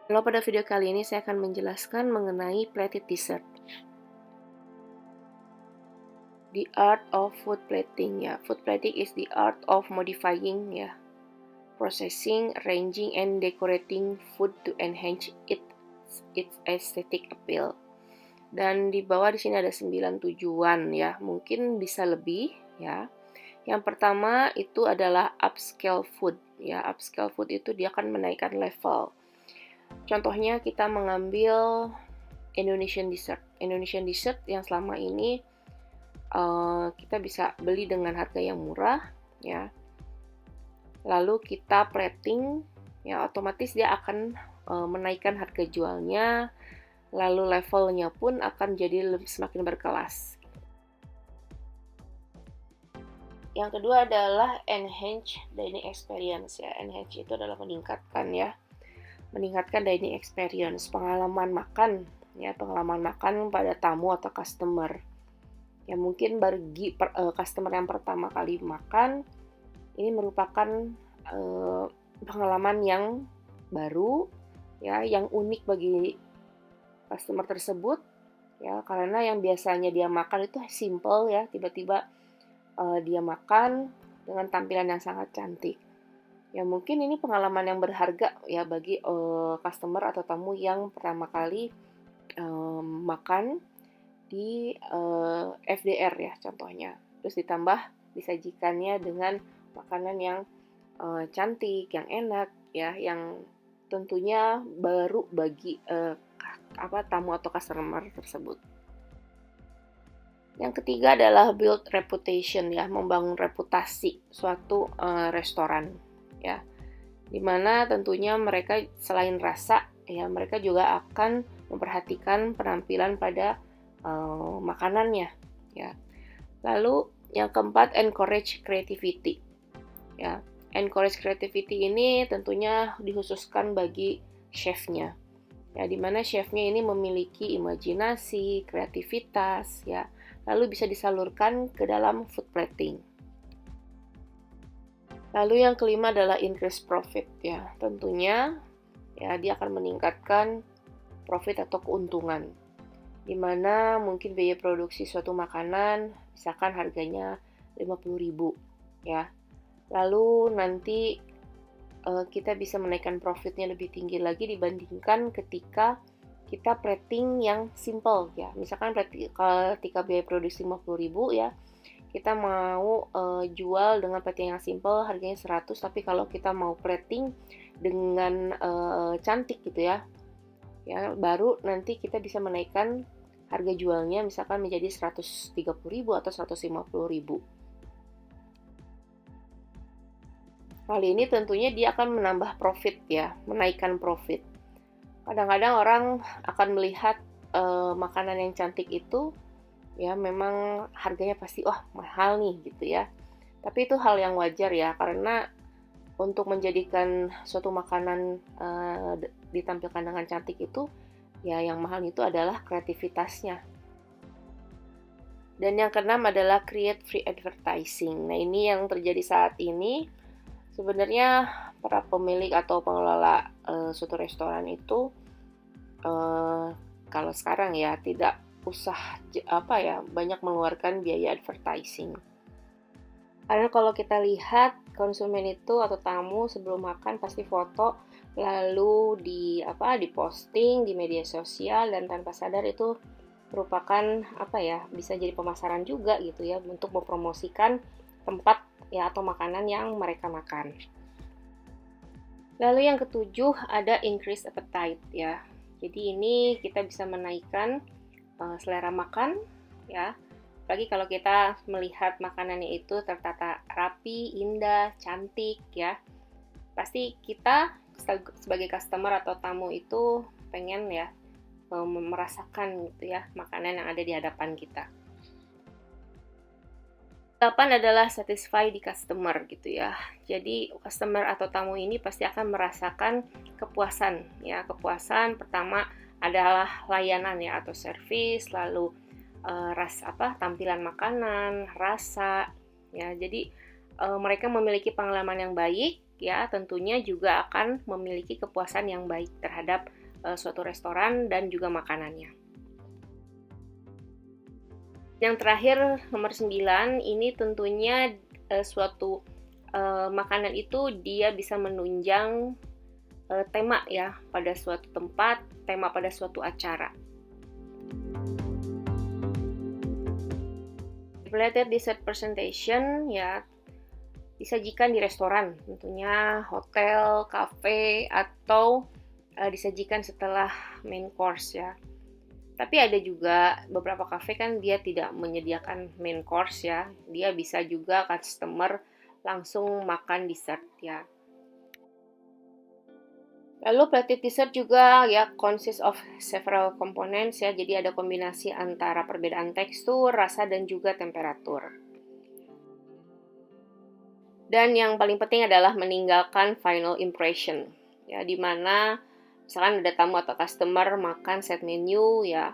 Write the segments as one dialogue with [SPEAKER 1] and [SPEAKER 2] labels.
[SPEAKER 1] Halo, pada video kali ini saya akan menjelaskan mengenai plated dessert. The art of food plating ya. Food plating is the art of modifying ya, processing, arranging, and decorating food to enhance its aesthetic appeal. Dan di bawah di sini ada 9 tujuan ya, mungkin bisa lebih ya. Yang pertama itu adalah upscale food ya. Upscale food itu dia akan menaikkan level. Contohnya kita mengambil Indonesian dessert. Indonesian dessert yang selama ini kita bisa beli dengan harga yang murah ya. Lalu kita plating ya, otomatis dia akan menaikkan harga jualnya, lalu levelnya pun akan jadi semakin berkelas. Yang kedua adalah enhance dining experience ya. Enhance itu adalah meningkatkan ya. Meningkatkan dining experience, pengalaman makan ya, pengalaman makan pada tamu atau customer. Ya mungkin bagi customer yang pertama kali makan, ini merupakan pengalaman yang baru ya, yang unik bagi customer tersebut ya, karena yang biasanya dia makan itu simple ya, tiba-tiba dia makan dengan tampilan yang sangat cantik. Ya mungkin ini pengalaman yang berharga ya bagi customer atau tamu yang pertama kali makan di FDR ya contohnya. Terus ditambah disajikannya dengan makanan yang cantik, yang enak ya, yang tentunya baru bagi tamu atau customer tersebut. Yang ketiga adalah build reputation ya, membangun reputasi suatu restoran ya. Dimana tentunya mereka selain rasa ya, mereka juga akan memperhatikan penampilan pada makanannya ya. Lalu yang keempat, encourage creativity ya. Encourage creativity ini tentunya dikhususkan bagi chefnya ya, dimana chefnya ini memiliki imajinasi, kreativitas ya, lalu bisa disalurkan ke dalam food plating. Lalu yang kelima adalah increase profit ya, tentunya ya dia akan meningkatkan profit atau keuntungan, dimana mungkin biaya produksi suatu makanan misalkan harganya 50.000 ya, lalu nanti kita bisa menaikkan profitnya lebih tinggi lagi dibandingkan ketika kita plating yang simple ya. Misalkan ketika biaya produksi 50.000 ya, kita mau jual dengan plating yang simple harganya 100, tapi kalau kita mau plating dengan cantik gitu ya, baru nanti kita bisa menaikkan harga jualnya misalkan menjadi 130.000 atau 150.000. Hal ini tentunya dia akan menambah profit ya, menaikkan profit. Kadang-kadang orang akan melihat makanan yang cantik itu ya memang harganya pasti mahal nih gitu ya. Tapi itu hal yang wajar ya, karena untuk menjadikan suatu makanan ditampilkan dengan cantik itu ya, yang mahal itu adalah kreativitasnya. Dan yang keenam adalah create free advertising. Nah, ini yang terjadi saat ini. Sebenarnya para pemilik atau pengelola suatu restoran itu kalau sekarang ya tidak usah banyak mengeluarkan biaya advertising. Karena kalau kita lihat konsumen itu atau tamu sebelum makan pasti foto, lalu diposting di media sosial, dan tanpa sadar itu merupakan bisa jadi pemasaran juga gitu ya, untuk mempromosikan tempat ya atau makanan yang mereka makan. Lalu yang ketujuh ada increase appetite ya. Jadi ini kita bisa menaikkan selera makan ya. Apalagi kalau kita melihat makanannya itu tertata rapi, indah, cantik ya. Pasti kita sebagai customer atau tamu itu pengen ya merasakan gitu ya makanan yang ada di hadapan kita. 8 adalah satisfy di customer gitu ya. Jadi customer atau tamu ini pasti akan merasakan kepuasan ya. Kepuasan pertama adalah layanan ya atau service, lalu tampilan makanan, rasa ya. Jadi mereka memiliki pengalaman yang baik ya tentunya juga akan memiliki kepuasan yang baik terhadap suatu restoran dan juga makanannya. Yang terakhir nomor 9, ini tentunya suatu makanan itu dia bisa menunjang tema ya pada suatu tempat, tema pada suatu acara. Plated dessert presentation ya disajikan di restoran, tentunya hotel, cafe, atau disajikan setelah main course ya. Tapi ada juga beberapa cafe kan dia tidak menyediakan main course ya, dia bisa juga customer langsung makan dessert ya. Lalu plated dessert juga ya consists of several components ya, jadi ada kombinasi antara perbedaan tekstur, rasa, dan juga temperatur. Dan yang paling penting adalah meninggalkan final impression ya, dimana misalkan ada tamu atau customer makan set menu ya,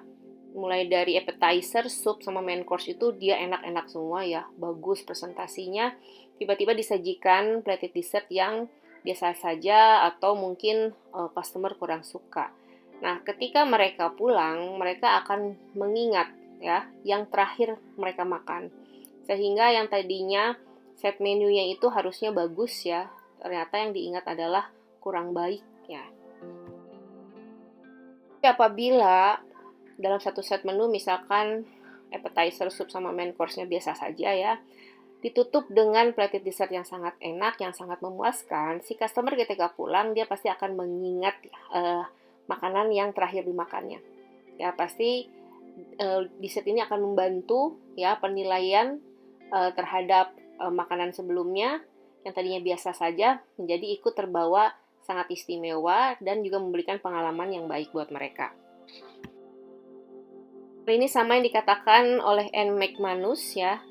[SPEAKER 1] mulai dari appetizer, soup, sama main course itu dia enak-enak semua ya, bagus presentasinya, tiba-tiba disajikan plated dessert yang biasa saja atau mungkin customer kurang suka. Nah, ketika mereka pulang, mereka akan mengingat ya yang terakhir mereka makan. Sehingga yang tadinya set menunya itu harusnya bagus ya, ternyata yang diingat adalah kurang baik ya. Apabila dalam satu set menu misalkan appetizer, soup, sama main course-nya biasa saja ya, ditutup dengan plated dessert yang sangat enak, yang sangat memuaskan, si customer ketika pulang dia pasti akan mengingat makanan yang terakhir dimakannya. Ya pasti dessert ini akan membantu ya penilaian terhadap makanan sebelumnya yang tadinya biasa saja menjadi ikut terbawa sangat istimewa dan juga memberikan pengalaman yang baik buat mereka. Ini sama yang dikatakan oleh Anne McManus ya.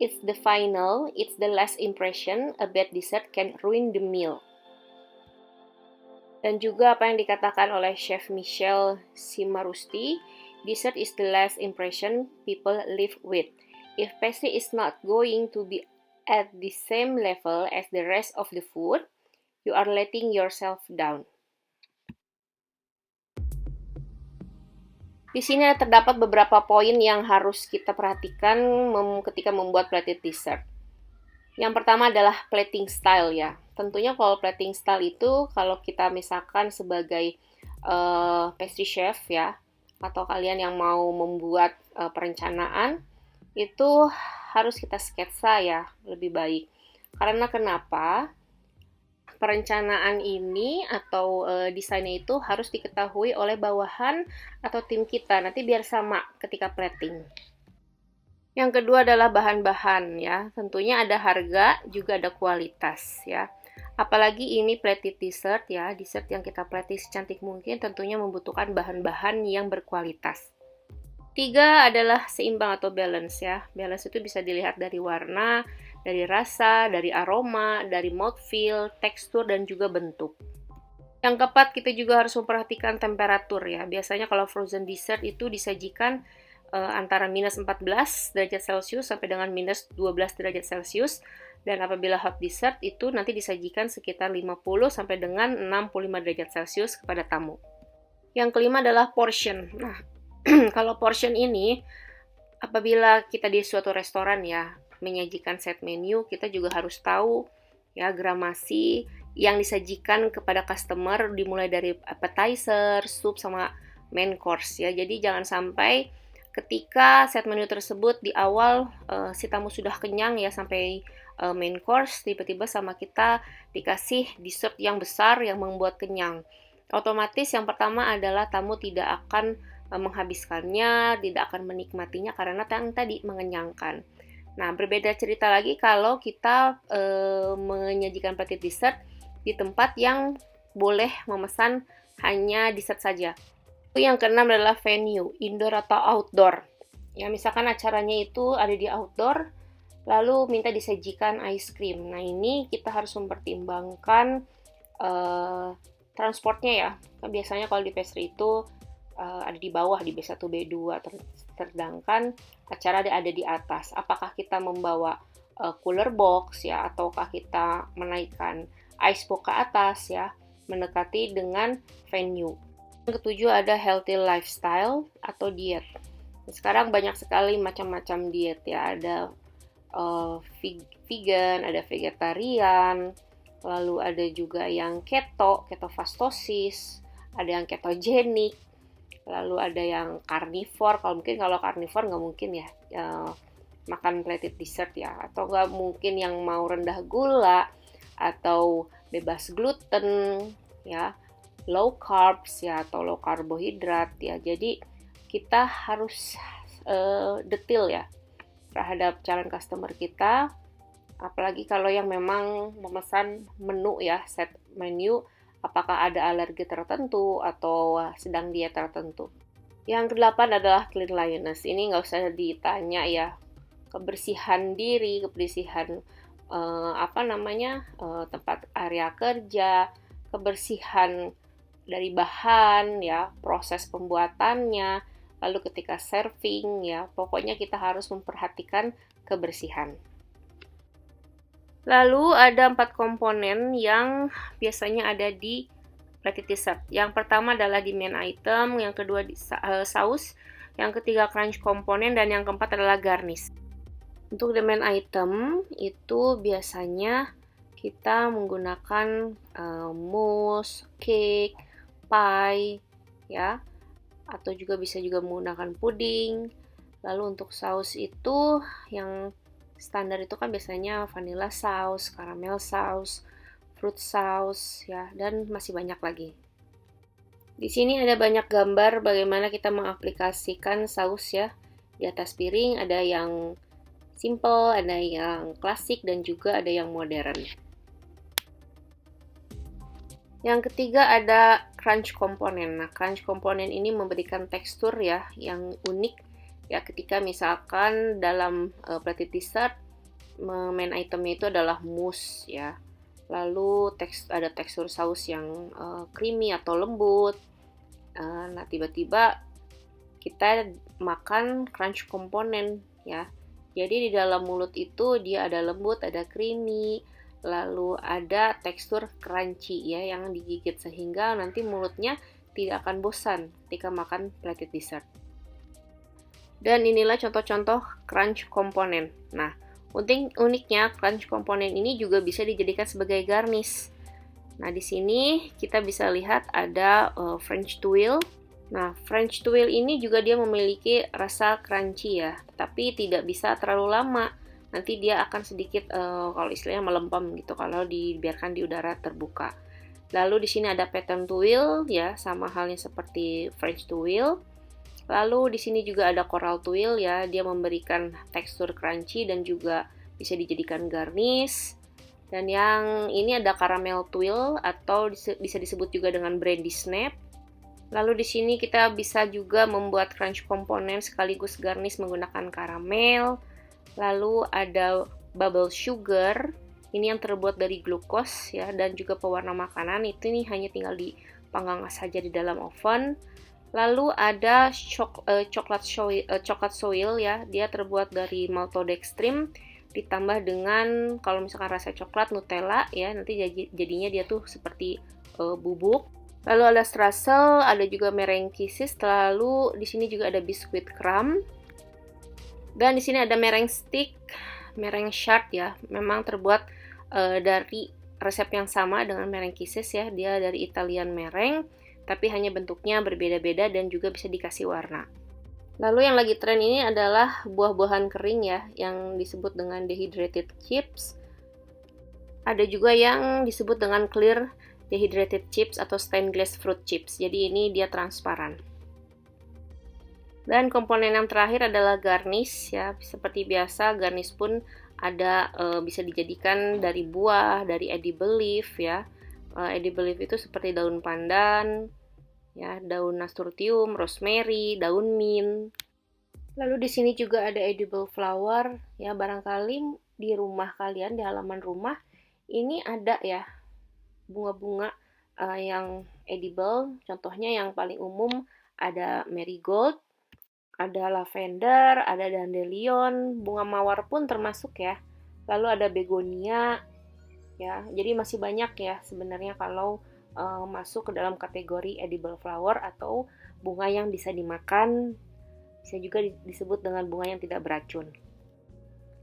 [SPEAKER 1] It's the final, it's the last impression, a bad dessert can ruin the meal. Dan juga apa yang dikatakan oleh Chef Michel Cimarusti, dessert is the last impression people live with. If pastry is not going to be at the same level as the rest of the food, you are letting yourself down. Di sini terdapat beberapa poin yang harus kita perhatikan ketika membuat plated dessert. Yang pertama adalah plating style ya. Tentunya kalau plating style itu kalau kita misalkan sebagai pastry chef ya, atau kalian yang mau membuat perencanaan, itu harus kita sketsa ya lebih baik. Karena kenapa? Perencanaan ini atau desainnya itu harus diketahui oleh bawahan atau tim kita, nanti biar sama ketika plating. Yang kedua adalah bahan-bahan ya, tentunya ada harga, juga ada kualitas ya. Apalagi ini plated dessert ya, dessert yang kita plating secantik mungkin tentunya membutuhkan bahan-bahan yang berkualitas. 3 adalah seimbang atau balance ya. Balance itu bisa dilihat dari warna, dari rasa, dari aroma, dari mouthfeel, tekstur, dan juga bentuk. Yang keempat, kita juga harus memperhatikan temperatur ya. Biasanya kalau frozen dessert itu disajikan antara minus 14 derajat Celcius sampai dengan minus 12 derajat Celcius. Dan apabila hot dessert itu nanti disajikan sekitar 50 sampai dengan 65 derajat Celcius kepada tamu. Yang kelima adalah portion. Nah, kalau portion ini, apabila kita di suatu restoran ya, menyajikan set menu, kita juga harus tahu ya gramasi yang disajikan kepada customer dimulai dari appetizer, soup, sama main course ya. Jadi jangan sampai ketika set menu tersebut di awal si tamu sudah kenyang ya sampai main course, tiba-tiba sama kita dikasih dessert yang besar yang membuat kenyang. Otomatis yang pertama adalah tamu tidak akan menghabiskannya, tidak akan menikmatinya karena tadi mengenyangkan. Nah, berbeda cerita lagi kalau kita menyajikan plated dessert di tempat yang boleh memesan hanya dessert saja. Yang keenam adalah venue, indoor atau outdoor. Ya, misalkan acaranya itu ada di outdoor, lalu minta disajikan ice cream. Nah, ini kita harus mempertimbangkan transportnya ya. Biasanya kalau di pastry itu ada di bawah di B1, B2, sedangkan acara ada di atas. Apakah kita membawa cooler box ya, ataukah kita menaikkan iceberg ke atas ya, mendekati dengan venue. Yang ketujuh ada healthy lifestyle atau diet. Sekarang banyak sekali macam-macam diet ya, ada vegan, ada vegetarian, lalu ada juga yang ketofastosis, ada yang ketogenik, lalu ada yang karnivor. Kalau karnivor nggak mungkin ya, makan plated dessert ya, atau nggak mungkin yang mau rendah gula atau bebas gluten ya, low carbs ya, atau low karbohidrat ya. Jadi kita harus detail ya terhadap calon customer kita, apalagi kalau yang memang memesan menu ya, set menu, apakah ada alergi tertentu atau sedang diet tertentu. Yang kedelapan adalah cleanliness. Ini nggak usah ditanya ya, kebersihan diri, kebersihan tempat area kerja, kebersihan dari bahan ya, proses pembuatannya, lalu ketika serving ya, pokoknya kita harus memperhatikan kebersihan. Lalu ada 4 komponen yang biasanya ada di plated dessert. Yang pertama adalah di main item, yang kedua saus, yang ketiga crunch komponen, dan yang keempat adalah garnish. Untuk the main item itu biasanya kita menggunakan mousse, cake, pie ya, atau juga bisa juga menggunakan puding. Lalu untuk saus itu yang standar itu kan biasanya vanilla sauce, caramel sauce, fruit sauce ya, dan masih banyak lagi. Di sini ada banyak gambar bagaimana kita mengaplikasikan saus ya. Di atas piring ada yang simple, ada yang klasik, dan juga ada yang modern. Yang ketiga ada crunch komponen. Nah, crunch komponen ini memberikan tekstur ya yang unik ya, ketika misalkan dalam plated dessert main itemnya itu adalah mousse ya. Lalu ada tekstur saus yang creamy atau lembut. Nah, tiba-tiba kita makan crunch komponen ya. Jadi di dalam mulut itu dia ada lembut, ada creamy, lalu ada tekstur crunchy ya yang digigit sehingga nanti mulutnya tidak akan bosan ketika makan plated dessert. Dan inilah contoh-contoh crunch komponen. Nah, uniknya crunch komponen ini juga bisa dijadikan sebagai garnish. Nah, di sini kita bisa lihat ada French tuile. Nah, French tuile ini juga dia memiliki rasa crunchy ya, tapi tidak bisa terlalu lama. Nanti dia akan sedikit kalau istilahnya melempem gitu kalau dibiarkan di udara terbuka. Lalu di sini ada pattern tuile ya, sama halnya seperti French tuile. Lalu di sini juga ada coral tuile ya, dia memberikan tekstur crunchy dan juga bisa dijadikan garnish. Dan yang ini ada caramel tuile atau bisa disebut juga dengan brandy snap. Lalu di sini kita bisa juga membuat crunch komponen sekaligus garnish menggunakan karamel. Lalu ada bubble sugar, ini yang terbuat dari glukos ya, dan juga pewarna makanan. Itu nih hanya tinggal dipanggang saja di dalam oven. Lalu ada coklat soil ya, dia terbuat dari maltodextrin ditambah dengan kalau misalkan rasa coklat Nutella ya, nanti jadinya dia tuh seperti bubuk. Lalu ada streusel, ada juga meringue kisses, lalu di sini juga ada biskuit crumb. Dan di sini ada meringue stick, meringue shard ya. Memang terbuat dari resep yang sama dengan meringue kisses ya. Dia dari Italian meringue, tapi hanya bentuknya berbeda-beda dan juga bisa dikasih warna. Lalu yang lagi tren ini adalah buah-buahan kering ya, yang disebut dengan dehydrated chips. Ada juga yang disebut dengan clear dehydrated chips atau stained glass fruit chips. Jadi ini dia transparan. Dan komponen yang terakhir adalah garnish ya. Seperti biasa garnish pun ada bisa dijadikan dari buah, dari edible leaf ya. Edible leaf itu seperti daun pandan, ya, daun nasturtium, rosemary, daun mint. Lalu di sini juga ada edible flower ya, barangkali di rumah kalian, di halaman rumah ini ada ya bunga-bunga yang edible. Contohnya yang paling umum ada marigold, ada lavender, ada dandelion, bunga mawar pun termasuk ya. Lalu ada begonia ya. Jadi masih banyak ya sebenarnya kalau masuk ke dalam kategori edible flower atau bunga yang bisa dimakan, bisa juga disebut dengan bunga yang tidak beracun.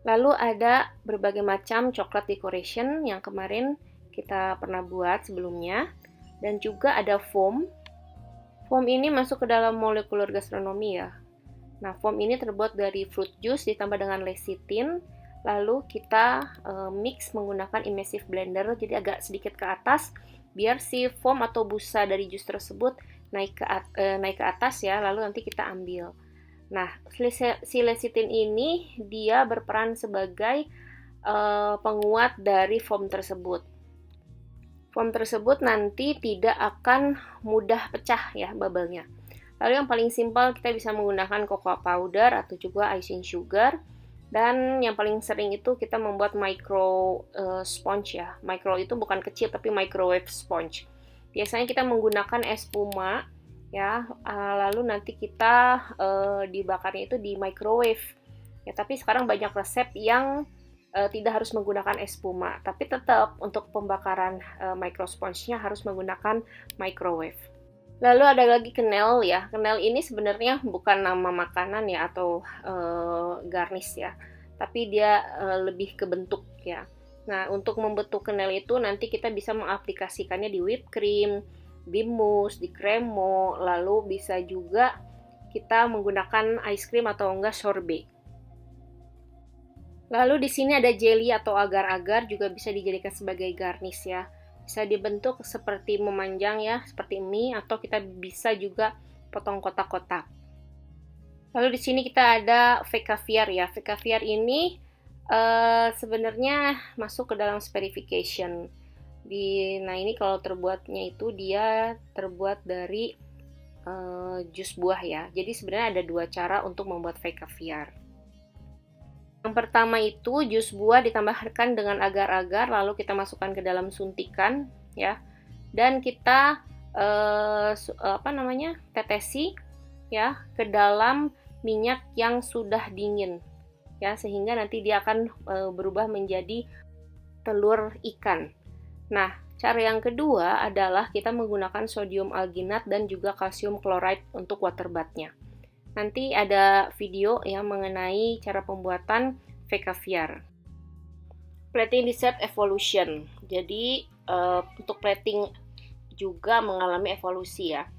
[SPEAKER 1] Lalu ada berbagai macam coklat decoration yang kemarin kita pernah buat sebelumnya, dan juga ada foam. Foam ini masuk ke dalam molekular gastronomi ya. Nah, foam ini terbuat dari fruit juice ditambah dengan lecithin. Lalu kita mix menggunakan immersive blender, jadi agak sedikit ke atas biar si foam atau busa dari jus tersebut naik ke atas ya, lalu nanti kita ambil. Nah, si lecithin ini dia berperan sebagai penguat dari foam tersebut. Foam tersebut nanti tidak akan mudah pecah ya bubble-nya. Lalu yang paling simpel kita bisa menggunakan cocoa powder atau juga icing sugar. Dan yang paling sering itu kita membuat micro sponge ya. Micro itu bukan kecil tapi microwave sponge. Biasanya kita menggunakan es puma ya, lalu nanti kita dibakarnya itu di microwave. Ya, tapi sekarang banyak resep yang tidak harus menggunakan es puma, tapi tetap untuk pembakaran micro sponge-nya harus menggunakan microwave. Lalu ada lagi quenelle ya. Quenelle ini sebenarnya bukan nama makanan ya atau garnish ya, tapi dia lebih ke bentuk ya. Nah, untuk membentuk quenelle itu nanti kita bisa mengaplikasikannya di whipped cream, di mousse, di cremo, lalu bisa juga kita menggunakan ice cream atau enggak sorbet. Lalu di sini ada jelly atau agar-agar juga bisa dijadikan sebagai garnish ya. Bisa dibentuk seperti memanjang ya, seperti mie, atau kita bisa juga potong kotak-kotak. Lalu di sini kita ada fake caviar ya. Fake caviar ini sebenarnya masuk ke dalam spherification. Nah ini kalau terbuatnya itu dia terbuat dari jus buah ya. Jadi sebenarnya ada dua cara untuk membuat fake caviar. Yang pertama itu jus buah ditambahkan dengan agar-agar, lalu kita masukkan ke dalam suntikan ya, dan kita tetesi ya ke dalam minyak yang sudah dingin ya, sehingga nanti dia akan berubah menjadi telur ikan. Nah, cara yang kedua adalah kita menggunakan sodium alginat dan juga kalsium chloride untuk water bath-nya. Nanti ada video yang mengenai cara pembuatan fake caviar. Plating dessert evolution. Jadi untuk plating juga mengalami evolusi ya.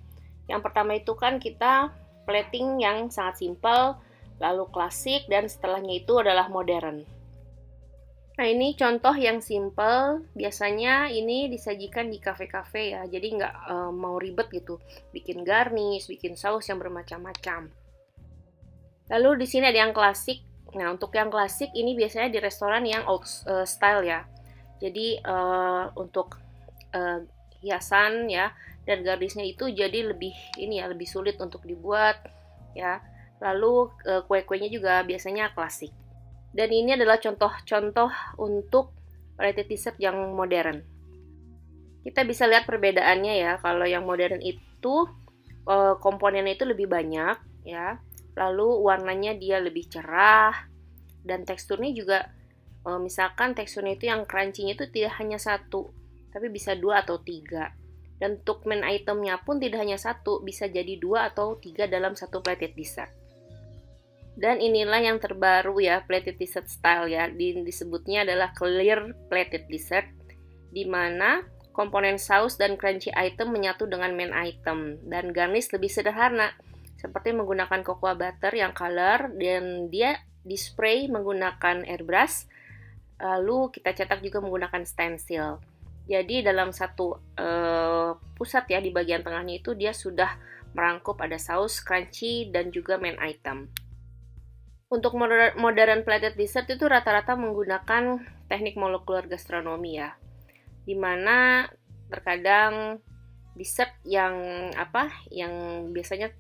[SPEAKER 1] Yang pertama itu kan kita plating yang sangat simpel, lalu klasik, dan setelahnya itu adalah modern. Nah ini contoh yang simple, biasanya ini disajikan di kafe-kafe ya, jadi nggak mau ribet gitu, bikin garnish, bikin saus yang bermacam-macam. Lalu di sini ada yang klasik. Nah, untuk yang klasik ini biasanya di restoran yang old style ya. Jadi untuk hiasan ya dan garnisnya itu jadi lebih lebih sulit untuk dibuat ya. Lalu kue-kuenya juga biasanya klasik. Dan ini adalah contoh-contoh untuk plated dessert yang modern. Kita bisa lihat perbedaannya ya. Kalau yang modern itu komponennya itu lebih banyak ya. Lalu warnanya dia lebih cerah dan teksturnya juga misalkan teksturnya itu yang crunchy-nya itu tidak hanya satu, tapi bisa 2 atau 3. Dan untuk main itemnya pun tidak hanya satu, bisa jadi 2 atau 3 dalam satu plated dessert. Dan inilah yang terbaru ya, plated dessert style ya. Disebutnya adalah clear plated dessert, di mana komponen saus dan crunchy item menyatu dengan main item. Dan garnish lebih sederhana, seperti menggunakan cocoa butter yang color, dan dia di-spray menggunakan airbrush, lalu kita cetak juga menggunakan stencil. Jadi dalam satu pusat ya, di bagian tengahnya itu dia sudah merangkup ada saus, crunchy, dan juga main item. Untuk modern plated dessert itu rata-rata menggunakan teknik molekular gastronomi ya, dimana terkadang dessert yang biasanya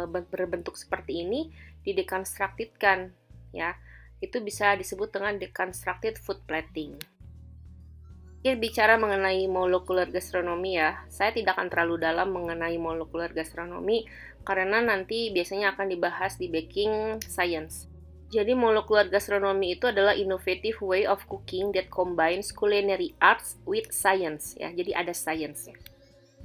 [SPEAKER 1] berbentuk seperti ini dideconstructedkan ya, itu bisa disebut dengan deconstructed food plating. Kita bicara mengenai molekular gastronomi ya, saya tidak akan terlalu dalam mengenai molekular gastronomi karena nanti biasanya akan dibahas di baking science. Jadi molekular gastronomy itu adalah innovative way of cooking that combines culinary arts with science ya. Jadi ada science-nya.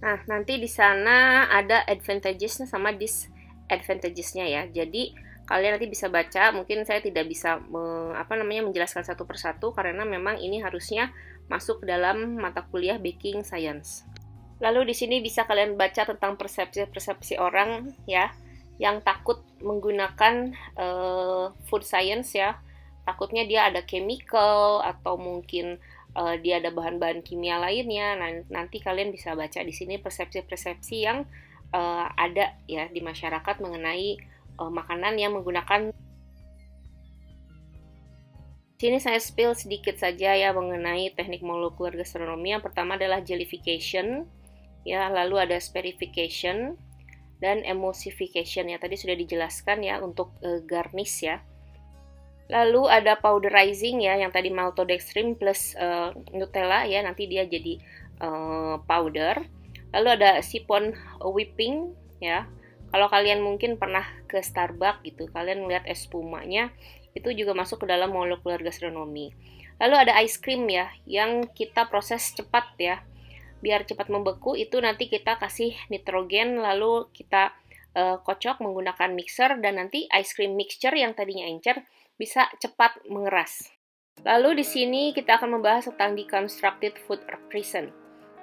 [SPEAKER 1] Nah, nanti di sana ada advantages-nya sama disadvantages-nya ya. Jadi kalian nanti bisa baca, mungkin saya tidak bisa menjelaskan satu persatu karena memang ini harusnya masuk ke dalam mata kuliah baking science. Lalu di sini bisa kalian baca tentang persepsi orang ya yang takut menggunakan food science ya. Takutnya dia ada chemical atau mungkin dia ada bahan-bahan kimia lainnya. Nah, nanti kalian bisa baca di sini persepsi-persepsi yang ada ya di masyarakat mengenai makanan yang menggunakan. Sini saya spill sedikit saja ya mengenai teknik molekular gastronomi. Yang pertama adalah jellification, ya, lalu ada spherification dan emulsification ya. Tadi sudah dijelaskan ya untuk garnish ya. Lalu ada powderizing ya, yang tadi maltodextrin plus Nutella ya, nanti dia jadi powder. Lalu ada siphon whipping ya. Kalau kalian mungkin pernah ke Starbucks gitu, kalian melihat es spumanya, itu juga masuk ke dalam molekular gastronomi. Lalu ada ice cream ya, yang kita proses cepat ya. Biar cepat membeku, itu nanti kita kasih nitrogen, lalu kita kocok menggunakan mixer, dan nanti ice cream mixture yang tadinya encer bisa cepat mengeras. Lalu di sini kita akan membahas tentang deconstructed food present.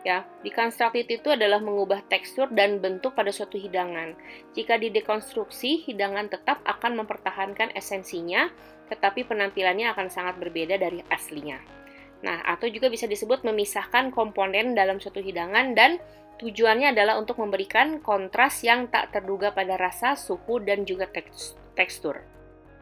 [SPEAKER 1] Ya, deconstructed itu adalah mengubah tekstur dan bentuk pada suatu hidangan. Jika didekonstruksi, hidangan tetap akan mempertahankan esensinya, tetapi penampilannya akan sangat berbeda dari aslinya. Nah, atau juga bisa disebut memisahkan komponen dalam suatu hidangan, dan tujuannya adalah untuk memberikan kontras yang tak terduga pada rasa, suhu, dan juga tekstur.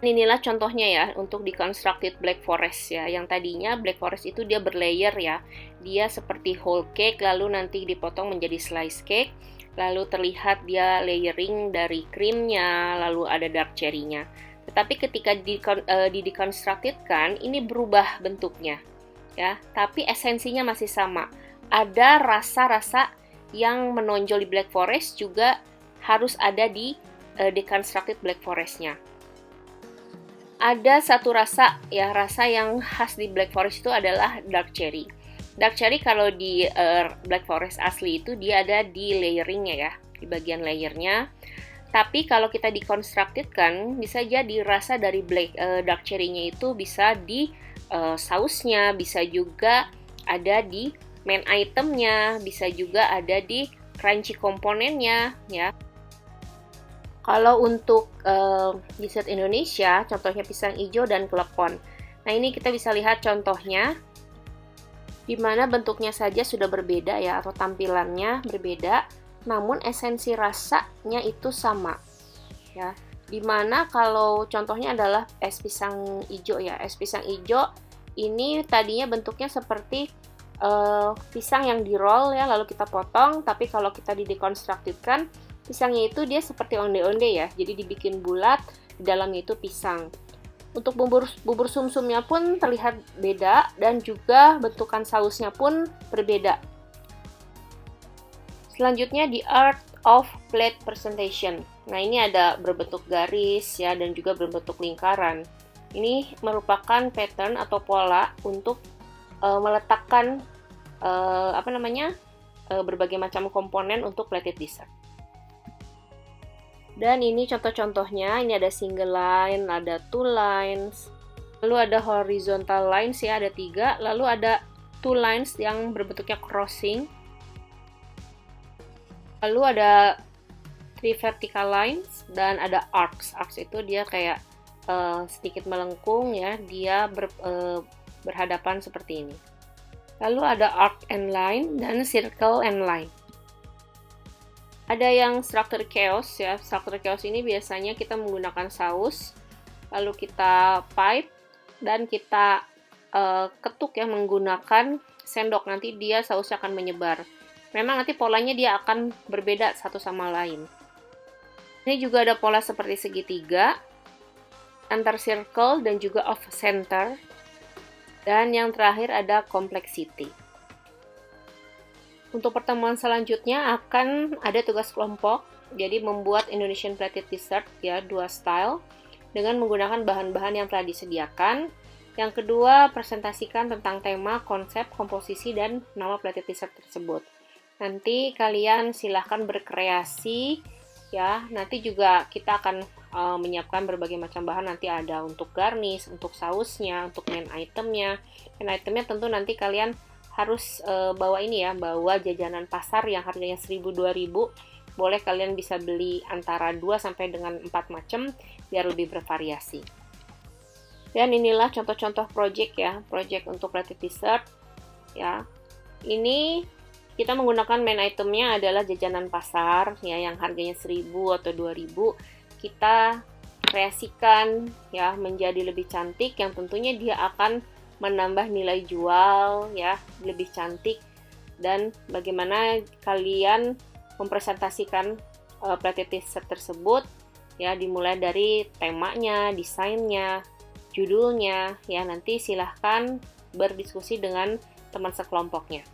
[SPEAKER 1] Inilah contohnya ya untuk deconstructed black forest ya. Yang tadinya black forest itu dia berlayer ya. Dia seperti whole cake, lalu nanti dipotong menjadi slice cake, lalu terlihat dia layering dari krimnya, lalu ada dark cherry-nya. Tetapi ketika di-deconstructed-kan, ini berubah bentuknya. Ya, tapi esensinya masih sama. Ada rasa-rasa yang menonjol di black forest juga harus ada di deconstructed black forest-nya. Ada satu rasa ya, rasa yang khas di black forest itu adalah dark cherry. Dark cherry kalau di black forest asli itu dia ada di layering-nya ya, di bagian layernya. Tapi kalau kita deconstructed-kan, bisa jadi rasa dari dark cherry-nya itu bisa di sausnya, bisa juga ada di main itemnya, bisa juga ada di crunchy komponennya ya. Kalau untuk dessert Indonesia, contohnya pisang hijau dan klepon. Nah, ini kita bisa lihat contohnya, di mana bentuknya saja sudah berbeda ya, atau tampilannya berbeda, namun esensi rasanya itu sama ya. Dimana kalau contohnya adalah es pisang hijau ya. Es pisang hijau ini tadinya bentuknya seperti pisang yang di roll ya, lalu kita potong. Tapi kalau kita didekonstruksikan, pisangnya itu dia seperti onde-onde ya. Jadi dibikin bulat, di dalamnya itu pisang. Untuk bubur sumsumnya pun terlihat beda, dan juga bentukan sausnya pun berbeda. Selanjutnya the art of plate presentation. Nah, ini ada berbentuk garis ya, dan juga berbentuk lingkaran. Ini merupakan pattern atau pola untuk meletakkan berbagai macam komponen untuk plated dessert. Dan ini contoh-contohnya, ini ada single line, ada two lines, lalu ada horizontal lines ya, ada 3, lalu ada two lines yang berbentuknya crossing, lalu ada 3 vertical lines, dan ada arcs. Arcs itu dia kayak sedikit melengkung ya, dia berhadapan seperti ini. Lalu ada arc and line dan circle and line. Ada yang structure chaos ya. Structure chaos ini biasanya kita menggunakan saus, lalu kita pipe, dan kita ketuk ya menggunakan sendok. Nanti dia sausnya akan menyebar. Memang nanti polanya dia akan berbeda satu sama lain. Ini juga ada pola seperti segitiga, antar circle, dan juga off center. Dan yang terakhir ada complexity. Untuk pertemuan selanjutnya akan ada tugas kelompok, jadi membuat Indonesian plated dessert ya, 2 style. dengan menggunakan bahan-bahan yang telah disediakan. Yang kedua, presentasikan tentang tema, konsep, komposisi, dan nama plated dessert tersebut. Nanti kalian silahkan berkreasi ya. Nanti juga kita akan menyiapkan berbagai macam bahan. Nanti ada untuk garnish, untuk sausnya, untuk main itemnya. Main itemnya tentu nanti kalian harus bawa ini ya, bawa jajanan pasar yang harganya 1.000-2.000. Boleh kalian bisa beli antara 2 sampai dengan 4 macam biar lebih bervariasi. Dan inilah contoh-contoh project ya, project untuk plated dessert ya. Ini kita menggunakan main itemnya adalah jajanan pasar ya, yang harganya 1.000 atau 2.000. Kita kreasikan ya menjadi lebih cantik, yang tentunya dia akan menambah nilai jual ya, lebih cantik. Dan bagaimana kalian mempresentasikan plated dessert tersebut ya, dimulai dari temanya, desainnya, judulnya ya. Nanti silahkan berdiskusi dengan teman sekelompoknya.